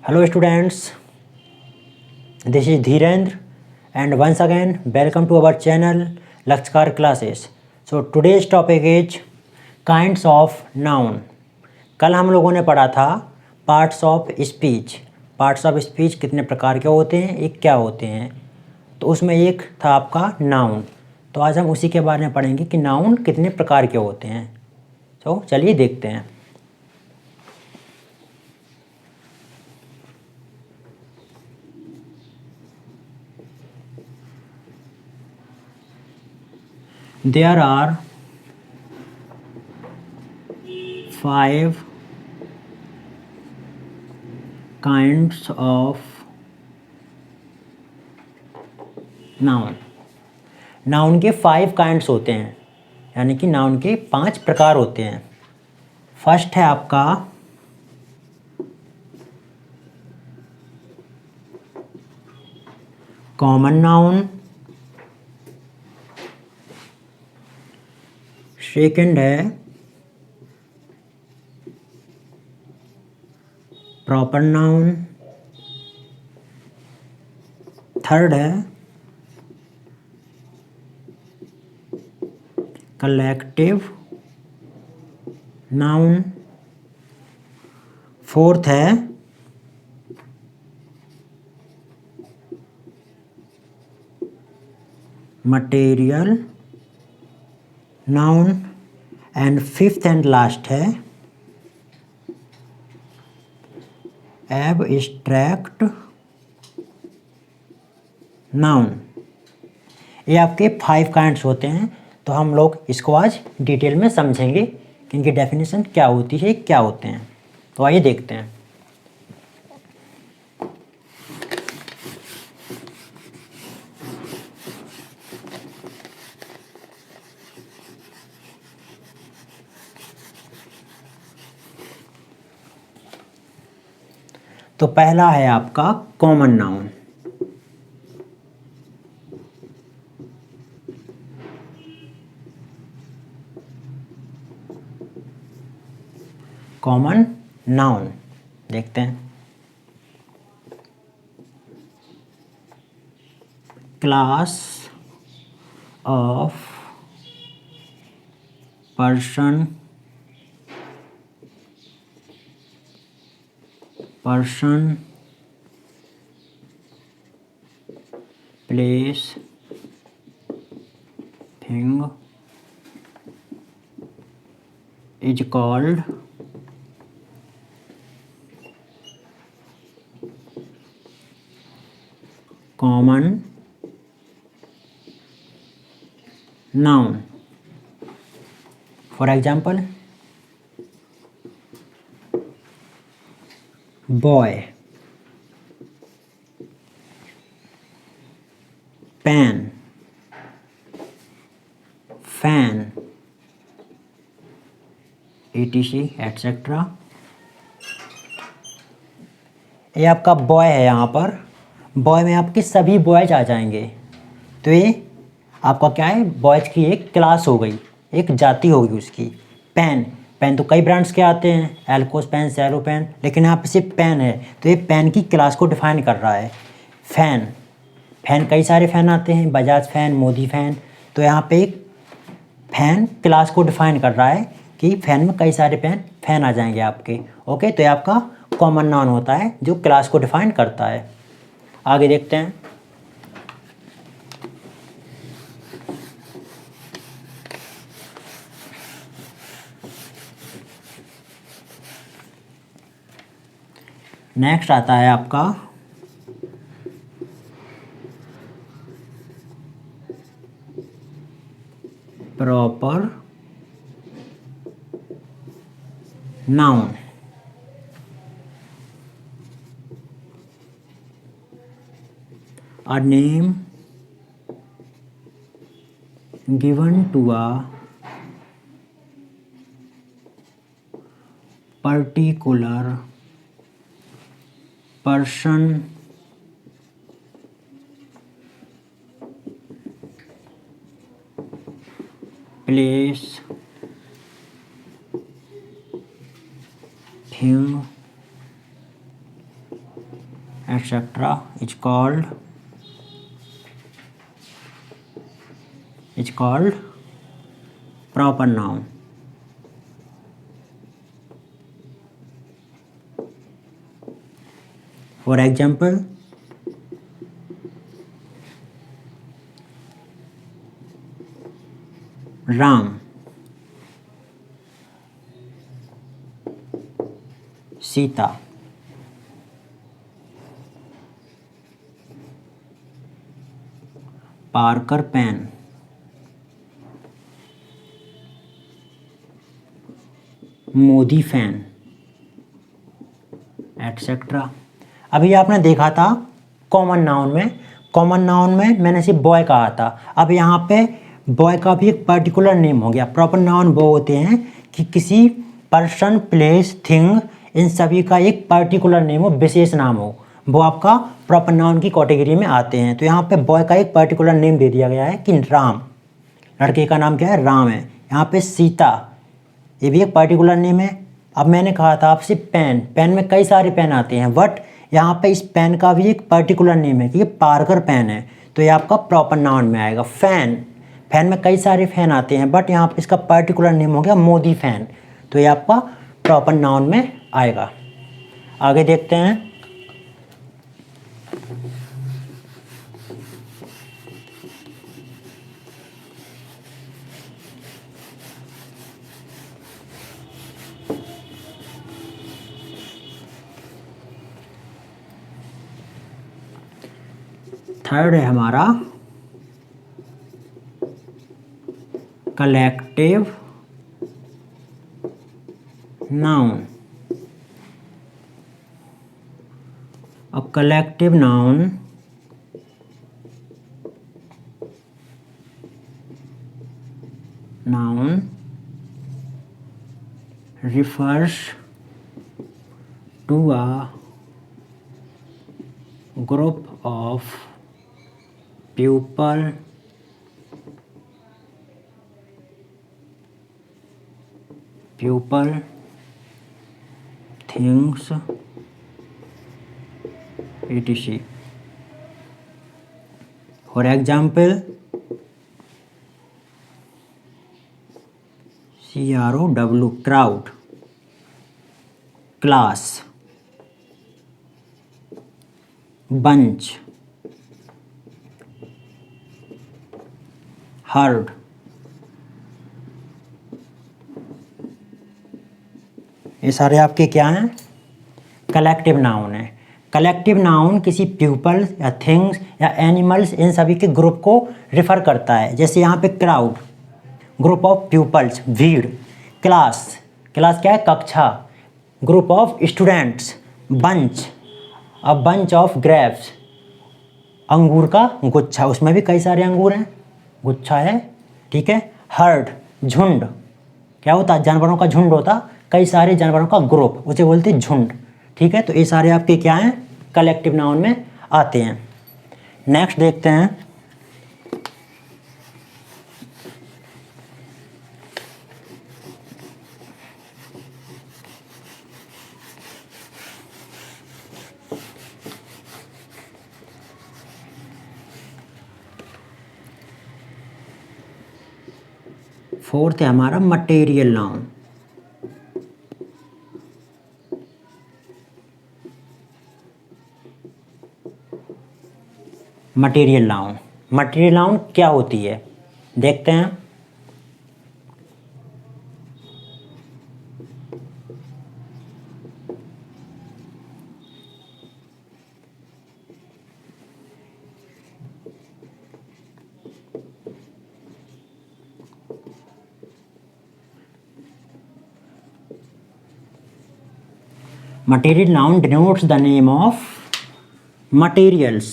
Hello students, this is Dhirendra and once again welcome to our channel Lakshkar Classes. So today's topic is kinds of noun. कल हम लोगों ने पढ़ा था parts of speech. Parts of speech कितने प्रकार के होते हैं, एक क्या होते हैं, तो उसमें एक था आपका नाउन। तो आज हम उसी के बारे में पढ़ेंगे कि नाउन कितने प्रकार के होते हैं। तो चलिए देखते हैं। There are 5 kinds of noun. Noun के 5 काइंड्स होते हैं, यानी कि नाउन के 5 प्रकार होते हैं। फर्स्ट है आपका कॉमन नाउन, सेकंड है प्रॉपर नाउन, थर्ड है कलेक्टिव नाउन, फोर्थ है material noun and fifth and last है एब्स्ट्रैक्ट नाउन। ये आपके 5 काइंड्स होते हैं। तो हम लोग इसको आज डिटेल में समझेंगे कि इनकी डेफिनेशन क्या होती है, क्या होते हैं। तो आइए देखते हैं। तो पहला है आपका कॉमन नाउन। कॉमन नाउन देखते हैं। Class of person place thing is called common noun. For example, boy, pen, fan, etc etc. ये आपका बॉय है। यहाँ पर बॉय में आपके सभी बॉयज आ जाएंगे। तो ये आपका क्या है, बॉयज की एक क्लास हो गई, एक जाति होगी उसकी। पेन, पेन तो कई ब्रांड्स के आते हैं, एल्कोस पेन, सेलो पेन, लेकिन यहाँ पे सिर्फ पेन है, तो ये पेन की क्लास को डिफाइन कर रहा है। फैन, फैन कई सारे फ़ैन आते हैं, बजाज फ़ैन, मोदी फ़ैन। तो यहाँ पे एक फैन क्लास को डिफाइन कर रहा है कि फैन में कई सारे फैन आ जाएंगे आपके। ओके, तो ये आपका कॉमन नाउन होता है जो क्लास को डिफाइन करता है। आगे देखते हैं। नेक्स्ट आता है आपका proper noun. A name given to a particular person, place, thing etc. is called proper noun. For example, Ram, Sita, Parker pen, Modi fan, etcetera. अभी आपने देखा था कॉमन नाउन में मैंने सिर्फ बॉय कहा था। अब यहाँ पे बॉय का भी एक पर्टिकुलर नेम हो गया। प्रॉपर नाउन वो होते हैं कि किसी पर्सन, प्लेस, थिंग, इन सभी का एक पर्टिकुलर नेम हो, विशेष नाम हो, वो आपका प्रॉपर नाउन की कैटेगरी में आते हैं। तो यहाँ पे बॉय का एक पर्टिकुलर नेम दे दिया गया है कि राम, लड़के का नाम क्या है, राम है। यहाँ पे सीता, ये भी एक पर्टिकुलर नेम है। अब मैंने कहा था आपसे पेन में कई सारे पेन आते हैं, बट यहाँ पे इस पेन का भी एक पर्टिकुलर नेम है कि ये पार्कर पेन है, तो ये आपका प्रॉपर नाउन में आएगा। फैन में कई सारे फैन आते हैं, बट यहाँ पे इसका पर्टिकुलर नेम हो गया मोदी फैन, तो ये आपका प्रॉपर नाउन में आएगा। आगे देखते हैं। थर्ड है हमारा कलेक्टिव नाउन। अब collective noun refers to a group of people, things, etc. For example, CROW, crowd, class, bunch, herd, ये सारे आपके क्या हैं, कलेक्टिव नाउन है। कलेक्टिव नाउन किसी पीपल्स या थिंग्स या एनिमल्स, इन सभी के ग्रुप को रिफर करता है। जैसे यहाँ पे क्राउड, ग्रुप ऑफ पीपल्स, भीड़। क्लास क्या है, कक्षा। Group of students. Bunch, a bunch of grapes, अंगूर का गुच्छा, उसमें भी कई सारे अंगूर हैं, गुच्छा है, ठीक है। हर्ड, झुंड, क्या होता, जानवरों का झुंड होता, कई सारे जानवरों का ग्रुप, उसे बोलते हैं झुंड, ठीक है। तो ये सारे आपके क्या हैं, कलेक्टिव नाउन में आते हैं। नेक्स्ट देखते हैं। फोर्थ है हमारा मटेरियल नाउन। मटेरियल नाउन क्या होती है, देखते हैं। Material noun denotes the name of materials.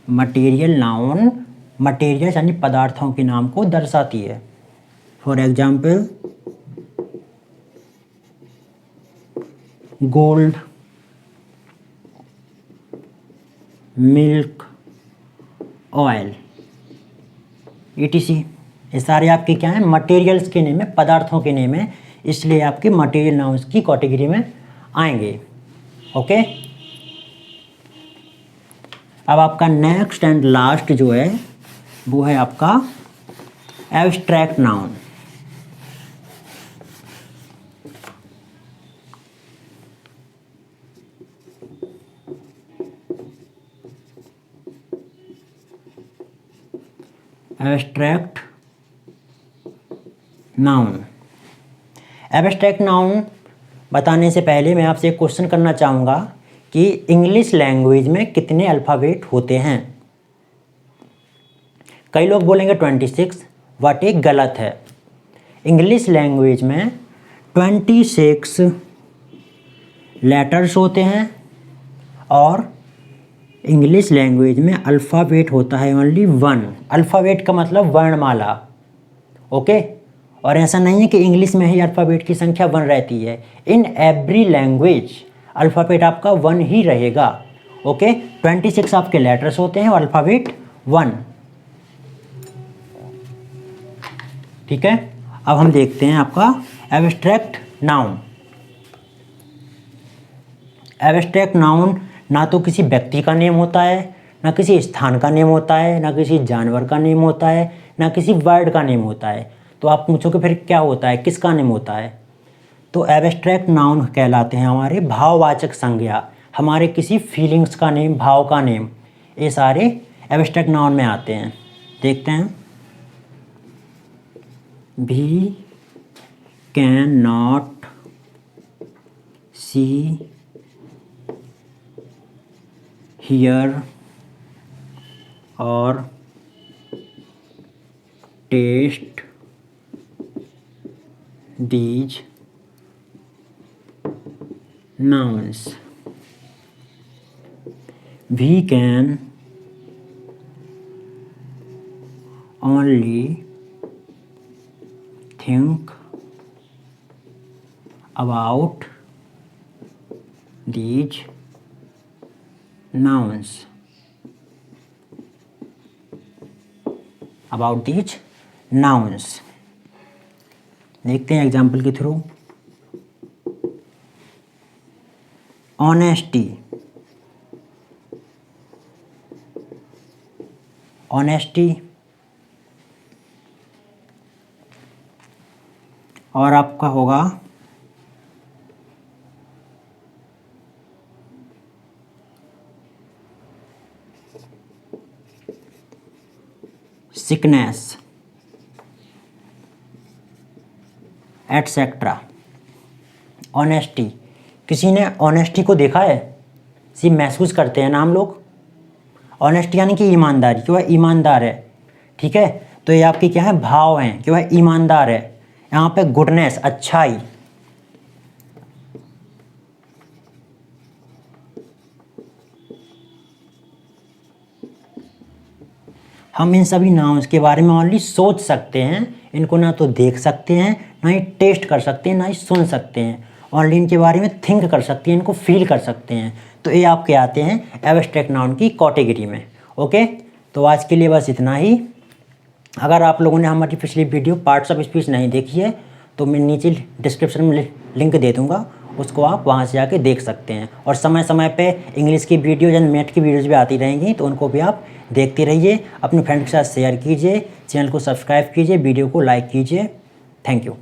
Material noun materials यानी पदार्थों के नाम को दर्शाती है। For example, gold, milk, oil, etc. ये सारे आपके क्या हैं, मटेरियल्स के नेम है, पदार्थों के नेम है। इसलिए आपके मटेरियल नाउन्स की कैटेगरी में आएंगे। ओके, अब आपका नेक्स्ट एंड लास्ट जो है वो है आपका abstract noun. Abstract noun. Abstract noun बताने से पहले मैं आपसे एक क्वेश्चन करना चाहूँगा कि इंग्लिश लैंग्वेज में कितने अल्फ़ाबेट होते हैं। कई लोग बोलेंगे 26, बट ये गलत है। इंग्लिश लैंग्वेज में 26 लेटर्स होते हैं और इंग्लिश लैंग्वेज में अल्फ़ाबेट होता है ओनली 1। अल्फ़ाबेट का मतलब वर्णमाला। ओके, और ऐसा नहीं है कि इंग्लिश में ही अल्फ़ाबेट की संख्या 1 रहती है। इन एवरी लैंग्वेज अल्फ़ाबेट आपका 1 ही रहेगा। ओके, 26 आपके लेटर्स होते हैं और अल्फ़ाबेट 1। ठीक है, अब हम देखते हैं आपका एब्स्ट्रैक्ट नाउन। एब्स्ट्रैक्ट नाउन ना तो किसी व्यक्ति का नेम होता है, ना किसी स्थान का नेम होता है, ना किसी जानवर का नेम होता है, ना किसी वर्ड का नेम होता है। तो आप पूछोगे फिर क्या होता है, किसका नेम होता है? तो एब्स्ट्रैक्ट नाउन कहलाते हैं हमारे भाववाचक संज्ञा, हमारे किसी फीलिंग्स का नेम, भाव का नेम, ये सारे एब्स्ट्रैक्ट नाउन में आते हैं। देखते हैं, we can not see, hear or taste these nouns. We can only think about these nouns, about these nouns। देखते हैं एग्जाम्पल के थ्रू। ऑनेस्टी, ऑनेस्टी, और आपका होगा सिकनेस, एटसेट्रा। ऑनेस्टी, किसी ने ऑनेस्टी को देखा है? सी महसूस करते हैं ना हम लोग। ऑनेस्टी यानी कि ईमानदारी, कि वह ईमानदार है। ठीक है, तो ये आपकी क्या है, भाव हैं कि वह ईमानदार है। यहाँ पे गुडनेस, अच्छाई। हम इन सभी नाउन्स के बारे में ओनली सोच सकते हैं, इनको ना तो देख सकते हैं, ना ही टेस्ट कर सकते हैं, ना ही सुन सकते हैं। ओनली इनके बारे में थिंक कर सकते हैं, इनको फील कर सकते हैं। तो ये आपके आते हैं एब्स्ट्रैक्ट नाउन की कैटेगरी में। ओके, तो आज के लिए बस इतना ही। अगर आप लोगों ने हमारी पिछली वीडियो पार्ट्स ऑफ स्पीच नहीं देखी है तो मैं नीचे डिस्क्रिप्शन में लिंक दे दूँगा, उसको आप वहाँ से जाके देख सकते हैं। और समय समय पे इंग्लिश की वीडियोज एंड मैथ की वीडियोज़ भी आती रहेंगी, तो उनको भी आप देखते रहिए। अपने फ्रेंड के साथ शेयर कीजिए, चैनल को सब्सक्राइब कीजिए, वीडियो को लाइक कीजिए। Thank you.